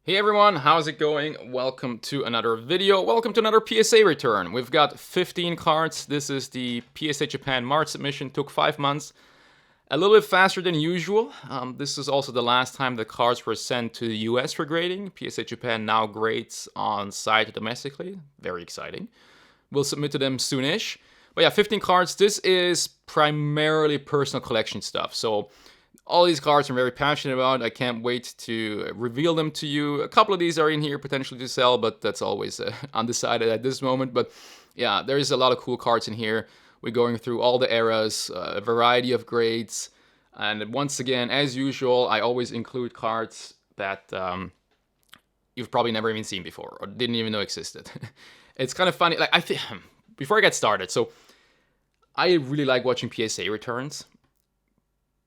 Hey everyone, how's it going? Welcome to another video. Welcome to another PSA return. We've got 15 cards. This is the PSA Japan March submission. Took 5 months. A little bit faster than usual. This is also the last time the cards were sent to the US for grading. PSA Japan now grades on site domestically. Very exciting. We'll submit to them soonish. But yeah, 15 cards. This is primarily personal collection stuff. So all these cards I'm very passionate about. I can't wait to reveal them to you. A couple of these are in here potentially to sell, but that's always undecided at this moment. But yeah, there's a lot of cool cards in here. We're going through all the eras, a variety of grades. And once again, as usual, I always include cards that you've probably never even seen before or didn't even know existed. It's kind of funny. Like I think before I get started, so I really like watching PSA returns.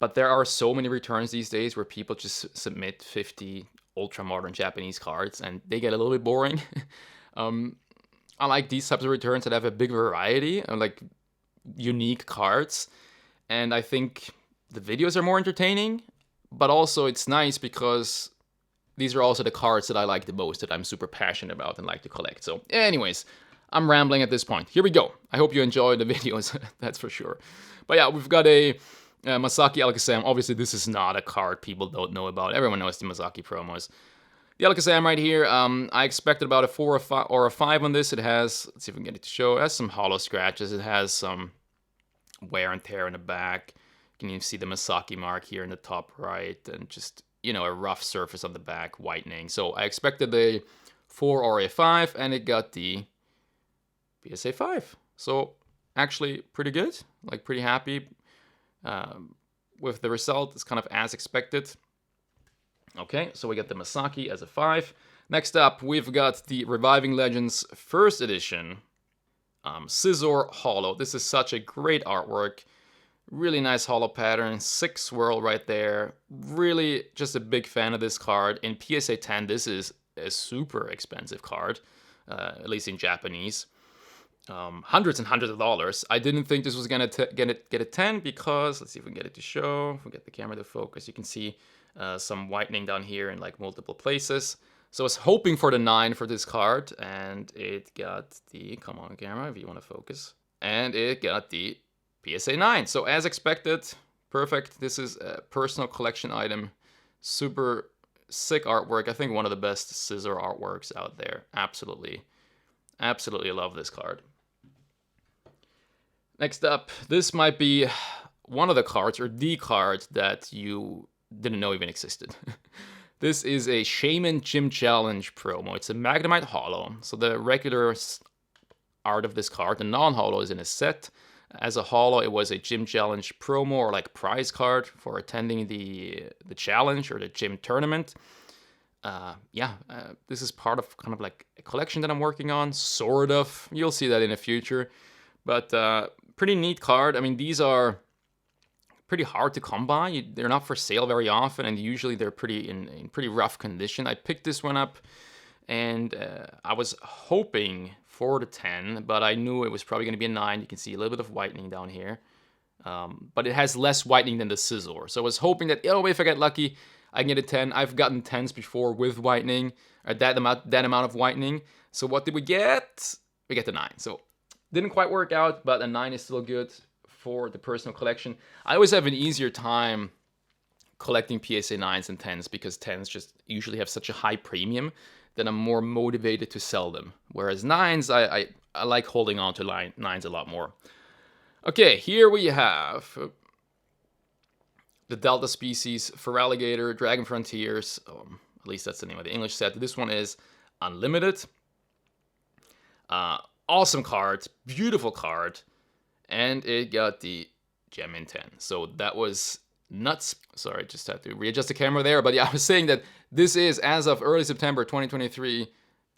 But there are so many returns these days where people just submit 50 ultra-modern Japanese cards and they get a little bit boring. I like these types of returns that have a big variety of like unique cards. And I think the videos are more entertaining, but also it's nice because these are also the cards that I like the most, that I'm super passionate about and like to collect. So anyways, I'm rambling at this point. Here we go. I hope you enjoy the videos, that's for sure. But yeah, we've got a Masaki Alakazam. Obviously, this is not a card people don't know about. Everyone knows the Masaki promos. The Alakazam right here, I expected about a 4 or a 5 on this. It has, let's see if we can get it to show, it has some hollow scratches. It has some wear and tear in the back. You can even see the Masaki mark here in the top right. And just, you know, a rough surface on the back, whitening. So I expected a 4 or a 5, and it got the PSA 5. So actually pretty good, like pretty happy. With the result, it's kind of as expected. Okay, so we get the Masaki as a 5. Next up, we've got the Reviving Legends First Edition Scizor Holo. This is such a great artwork. Really nice holo pattern. 6 swirl right there. Really just a big fan of this card. In PSA 10, this is a super expensive card, at least in Japanese. Hundreds and hundreds of dollars. I didn't think this was gonna get a 10 because, let's see if we can get it to show. If we get the camera to focus, you can see some whitening down here in like multiple places. So I was hoping for the 9 for this card, and it got the, come on camera if you want to focus, and it got the PSA 9. So as expected, perfect. This is a personal collection item. Super sick artwork. I think one of the best Scizor artworks out there. Absolutely love this card. Next up, this might be one of the cards, or the card, that you didn't know even existed. This is a Shaman Gym Challenge promo. It's a Magnemite Holo. So the regular art of this card, the non-holo, is in a set. As a holo, it was a Gym Challenge promo, or like prize card for attending the challenge or the gym tournament. This is part of kind of like a collection that I'm working on, sort of. You'll see that in the future. But pretty neat card. I mean, these are pretty hard to come by. They're not for sale very often, and usually they're pretty in pretty rough condition. I picked this one up, and I was hoping for the 10, but I knew it was probably going to be a 9. You can see a little bit of whitening down here. But it has less whitening than the Scizor. So I was hoping that, oh, if I get lucky, I can get a 10. I've gotten 10s before with whitening, or that amount of whitening. So what did we get? We get the 9. So didn't quite work out, but a 9 is still good for the personal collection. I always have an easier time collecting PSA 9s and 10s because 10s just usually have such a high premium that I'm more motivated to sell them. Whereas 9s, I like holding on to 9s a lot more. Okay, here we have the Delta Species Feraligatr Dragon Frontiers. At least that's the name of the English set. This one is Unlimited. Awesome card, beautiful card, and it got the Gem in 10. So that was nuts. Sorry, just had to readjust the camera there. But yeah, I was saying that this is, as of early September 2023,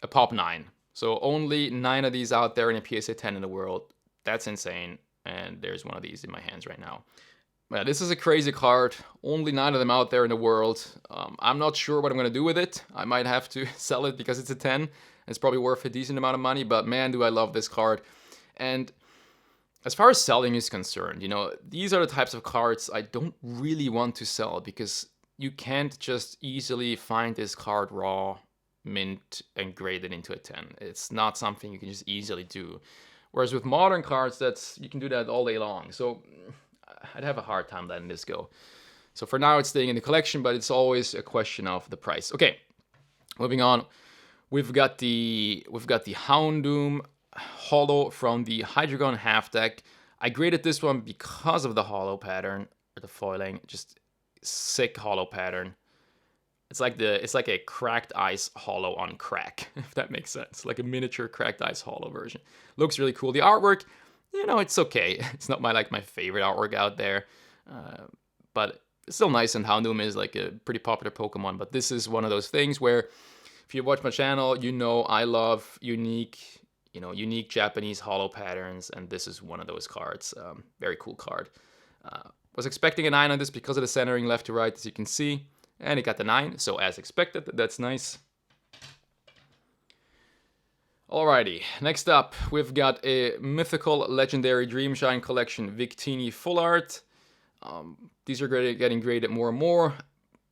a pop 9. So only 9 of these out there in a PSA 10 in the world. That's insane. And there's one of these in my hands right now. Yeah, this is a crazy card. Only 9 of them out there in the world. I'm not sure what I'm going to do with it. I might have to sell it because it's a 10. It's probably worth a decent amount of money, but man, do I love this card. And as far as selling is concerned, you know, these are the types of cards I don't really want to sell because you can't just easily find this card raw mint and grade it into a 10. It's not something you can just easily do. Whereas with modern cards, you can do that all day long. So I'd have a hard time letting this go. So for now, it's staying in the collection, but it's always a question of the price. Okay, moving on. We've got the Houndoom Holo from the Hydreigon half deck. I graded this one because of the holo pattern, or the foiling. Just sick holo pattern. It's like a cracked ice holo on crack, if that makes sense. Like a miniature cracked ice holo version. Looks really cool. The artwork, it's okay. It's not my favorite artwork out there, but it's still nice. And Houndoom is like a pretty popular Pokemon. But this is one of those things where, if you watch my channel, I love unique Japanese holo patterns, and this is one of those cards. Very cool card. Was expecting a 9 on this because of the centering left to right, as you can see. And it got the 9, so as expected, that's nice. Alrighty, next up, we've got a Mythical Legendary Dreamshine Collection Victini Full Art. These are getting graded more and more.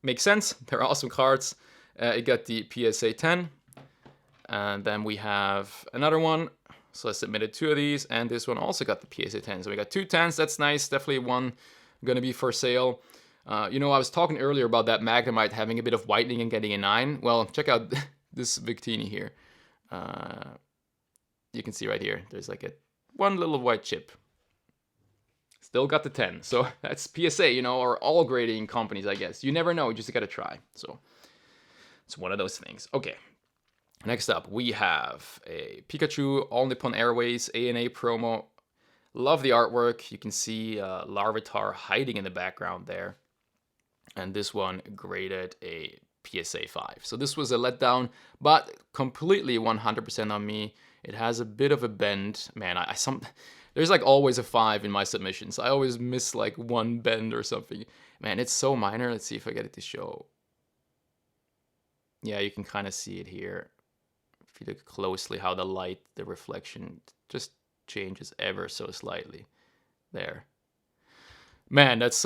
Makes sense, they're awesome cards. It got the PSA 10. And then we have another one. So I submitted 2 of these, and this one also got the PSA 10. So we got 2 10s, that's nice, definitely one gonna be for sale. I was talking earlier about that Magnemite having a bit of whitening and getting a 9. Well, check out this Victini here. You can see right here, there's like one little white chip. Still got the 10. So that's PSA, or all grading companies, I guess. You never know, you just gotta try. So it's one of those things. Okay. Next up, we have a Pikachu All Nippon Airways ANA promo. Love the artwork. You can see Larvitar hiding in the background there. And this one graded a PSA 5. So this was a letdown, but completely 100% on me. It has a bit of a bend. Man, there's like always a 5 in my submissions. I always miss like one bend or something. Man, it's so minor. Let's see if I get it to show. Yeah, you can kind of see it here. If you look closely, how the reflection just changes ever so slightly. There. Man, that's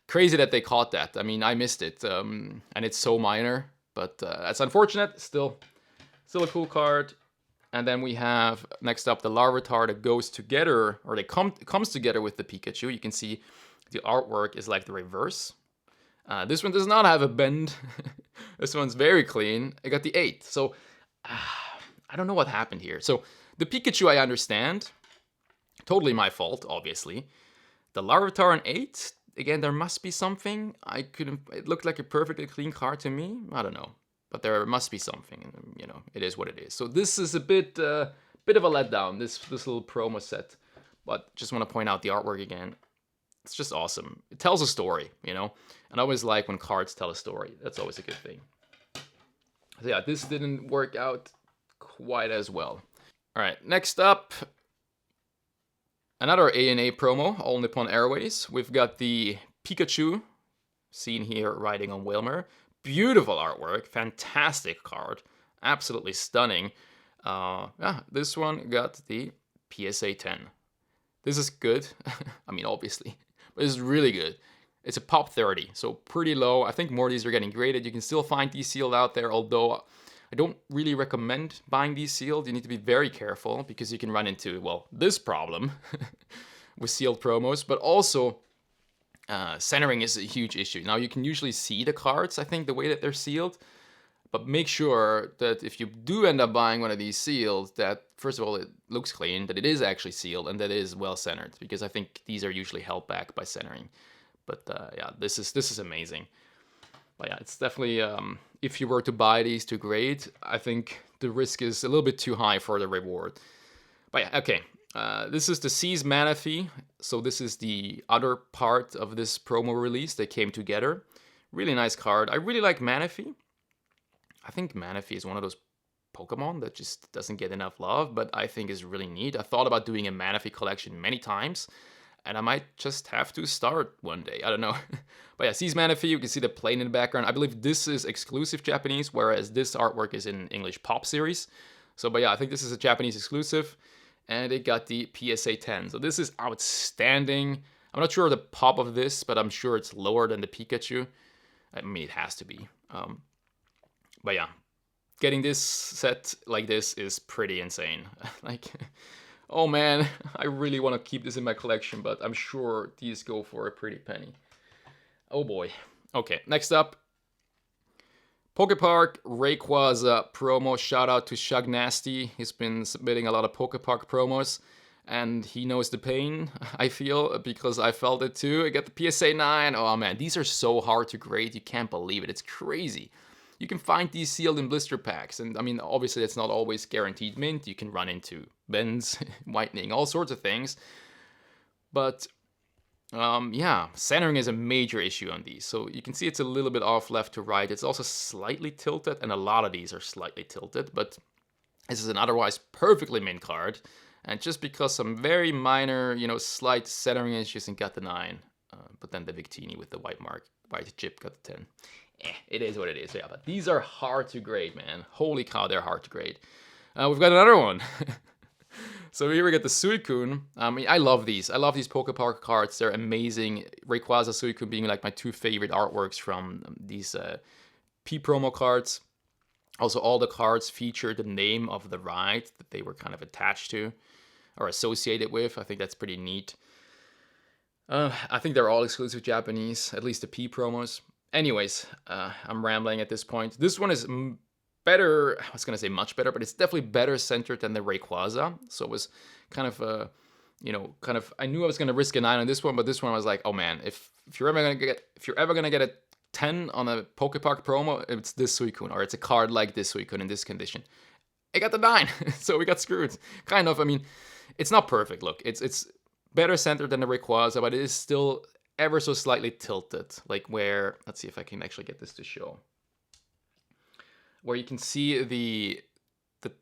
crazy that they caught that. I mean, I missed it, and it's so minor, but that's unfortunate. Still a cool card. And then we have next up the Larvitar that goes together, or comes together with the Pikachu. You can see the artwork is like the reverse. This one does not have a bend. This one's very clean. I got the 8. So I don't know what happened here. So the Pikachu I understand. Totally my fault, obviously. The Larvitar an 8, again, there must be something. It looked like a perfectly clean card to me. I don't know, but there must be something. It is what it is. So this is a bit of a letdown. This little promo set, but just want to point out the artwork again. It's just awesome. It tells a story, and I always like when cards tell a story. That's always a good thing. So yeah, this didn't work out quite as well. All right, next up. Another ANA promo, All Nippon Airways. We've got the Pikachu, seen here riding on Wilmer. Beautiful artwork, fantastic card, absolutely stunning. This one got the PSA 10. This is good. I mean, obviously, but it's really good. It's a pop 30, so pretty low. I think more of these are getting graded. You can still find these sealed out there, although I don't really recommend buying these sealed. You need to be very careful because you can run into, this problem with sealed promos, but also centering is a huge issue. Now, you can usually see the cards, I think, the way that they're sealed, but make sure that if you do end up buying one of these sealed, that, first of all, it looks clean, that it is actually sealed, and that it is well centered, because I think these are usually held back by centering. But yeah, this is amazing. But yeah, it's definitely, if you were to buy these to grade, I think the risk is a little bit too high for the reward. But yeah, okay. This is the Seize Manaphy. So this is the other part of this promo release. They came together. Really nice card. I really like Manaphy. I think Manaphy is one of those Pokemon that just doesn't get enough love, but I think is really neat. I thought about doing a Manaphy collection many times, and I might just have to start one day. I don't know. But yeah, Seize Manaphy, you can see the plane in the background. I believe this is exclusive Japanese, whereas this artwork is in English Pop Series. So, but yeah, I think this is a Japanese exclusive, and it got the PSA 10. So this is outstanding. I'm not sure the pop of this, but I'm sure it's lower than the Pikachu. I mean, it has to be. But yeah, getting this set like this is pretty insane. Like, oh man, I really want to keep this in my collection, but I'm sure these go for a pretty penny. Oh boy. Okay, next up, Pokepark Rayquaza promo. Shout out to Shug Nasty. He's been submitting a lot of Pokepark promos, and he knows the pain, I feel, because I felt it too. I got the PSA 9. Oh man, these are so hard to grade. You can't believe it. It's crazy. You can find these sealed in blister packs, and I mean, obviously it's not always guaranteed mint. You can run into bends, whitening, all sorts of things. But yeah, centering is a major issue on these. So you can see it's a little bit off left to right. It's also slightly tilted, and a lot of these are slightly tilted, but this is an otherwise perfectly mint card. And just because some very minor, slight centering issues and got the 9. But then the Victini with the white chip got the 10. It is what it is. Yeah, but these are hard to grade, man. Holy cow, they're hard to grade. We've got another one. So here we get the Suicune. I mean, I love these. I love these Pokepark cards. They're amazing. Rayquaza, Suicune being like my 2 favorite artworks from these P promo cards. Also, all the cards feature the name of the ride that they were kind of attached to or associated with. I think that's pretty neat. I think they're all exclusive Japanese, at least the P promos. Anyways, I'm rambling at this point. This one is better, I was going to say much better, but it's definitely better centered than the Rayquaza. So it was kind of, I knew I was going to risk a 9 on this one, but this one I was like, oh man, if you're ever going to get a 10 on a Pokepark promo, it's this Suicune, or it's a card like this Suicune in this condition. I got the 9, so we got screwed. Kind of, I mean, it's not perfect, look. It's better centered than the Rayquaza, but it is still ever so slightly tilted. Like where, let's see if I can actually get this to show. Where you can see the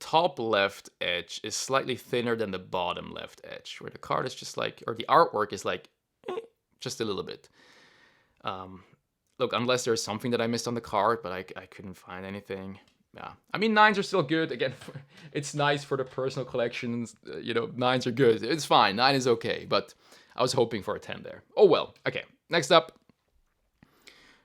top left edge is slightly thinner than the bottom left edge, where the card is just like, or the artwork is like, just a little bit. Look, unless there's something that I missed on the card, but I couldn't find anything. Yeah, I mean, 9s are still good. Again, it's nice for the personal collections. 9s are good. It's fine. 9 is okay, but I was hoping for a 10 there. Oh well. Okay, next up.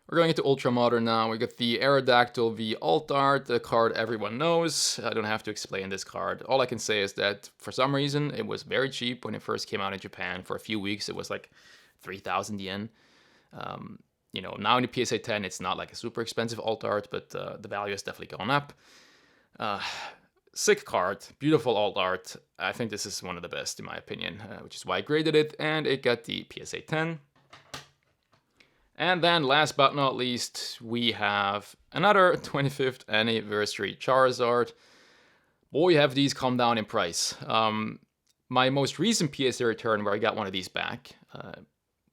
We're going into Ultra Modern now. We got the Aerodactyl V Alt Art, the card everyone knows. I don't have to explain this card. All I can say is that for some reason it was very cheap when it first came out in Japan. For a few weeks it was like 3,000 yen. Now in the PSA 10 it's not like a super expensive alt art, but the value has definitely gone up. Sick card, beautiful alt art. I think this is one of the best in my opinion, which is why I graded it, and it got the PSA 10. And then last but not least, we have another 25th anniversary Charizard. Boy, have these come down in price. My most recent PSA return where I got one of these back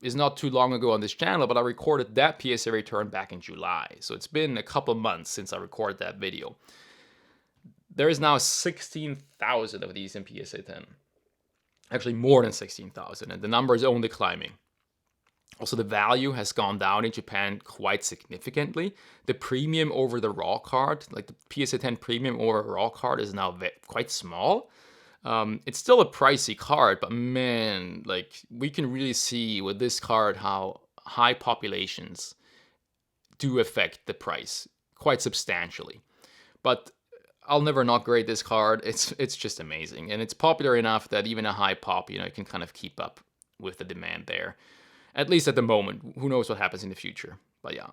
is not too long ago on this channel, but I recorded that PSA return back in July. So it's been a couple months since I recorded that video. There is now 16,000 of these in PSA 10. Actually more than 16,000, and the number is only climbing. Also, the value has gone down in Japan quite significantly. The premium over the raw card, like the PSA 10 premium over a raw card, is now quite small. It's still a pricey card, but man, like we can really see with this card how high populations do affect the price quite substantially. But I'll never not grade this card. It's just amazing, and it's popular enough that even a high pop, you can kind of keep up with the demand there. At least at the moment. Who knows what happens in the future? But yeah,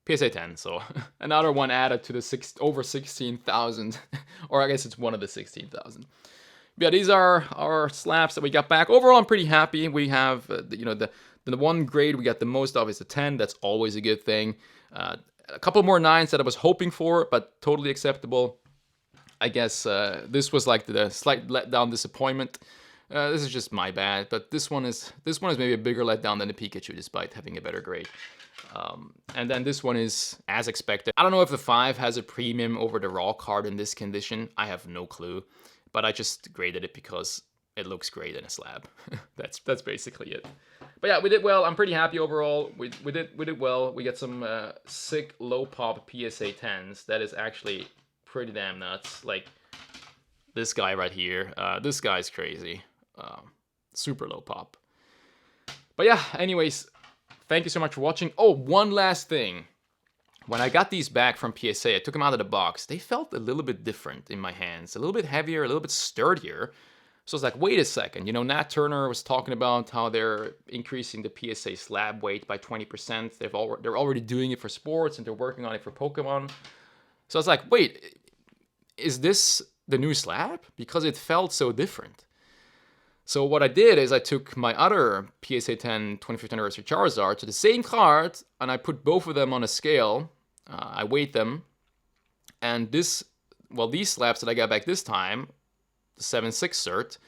PSA 10. So another one added to the over 16,000, or I guess it's one of the 16,000. Yeah, these are our slabs that we got back. Overall, I'm pretty happy. We have, the one grade we got the most of is a 10. That's always a good thing. A couple more 9s that I was hoping for, but totally acceptable. I guess this was like the slight letdown disappointment. This is just my bad, but this one is maybe a bigger letdown than the Pikachu, despite having a better grade. And then this one is as expected. I don't know if the 5 has a premium over the raw card in this condition. I have no clue, but I just graded it because it looks great in a slab. That's basically it. But yeah, we did well. I'm pretty happy overall. We did well. We got some sick low pop PSA 10s. That is actually pretty damn nuts. Like this guy right here. This guy's crazy. Super low pop. But yeah, anyways, thank you so much for watching. Oh, one last thing. When I got these back from PSA, I took them out of the box. They felt a little bit different in my hands, a little bit heavier, a little bit sturdier. So I was like, wait a second. You know, Nat Turner was talking about how they're increasing the PSA slab weight by 20%. They're already doing it for sports and they're working on it for Pokemon. So I was like, wait, is this the new slab? Because it felt so different. So what I did is I took my other PSA 10 25th anniversary Charizard to the same card, and I put both of them on a scale. I weighed them, and these slabs that I got back this time, the 7.6 cert,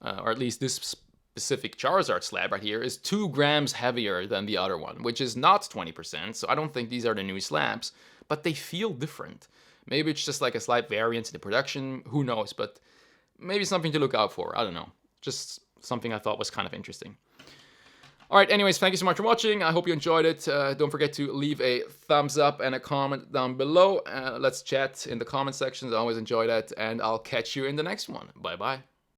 or at least this specific Charizard slab right here, is 2 grams heavier than the other one, which is not 20%, so I don't think these are the new slabs, but they feel different. Maybe it's just like a slight variance in the production, who knows, but maybe something to look out for, I don't know. Just something I thought was kind of interesting. All right, anyways, thank you so much for watching. I hope you enjoyed it. Don't forget to leave a thumbs up and a comment down below. Let's chat in the comment sections. I always enjoy that, and I'll catch you in the next one. Bye-bye.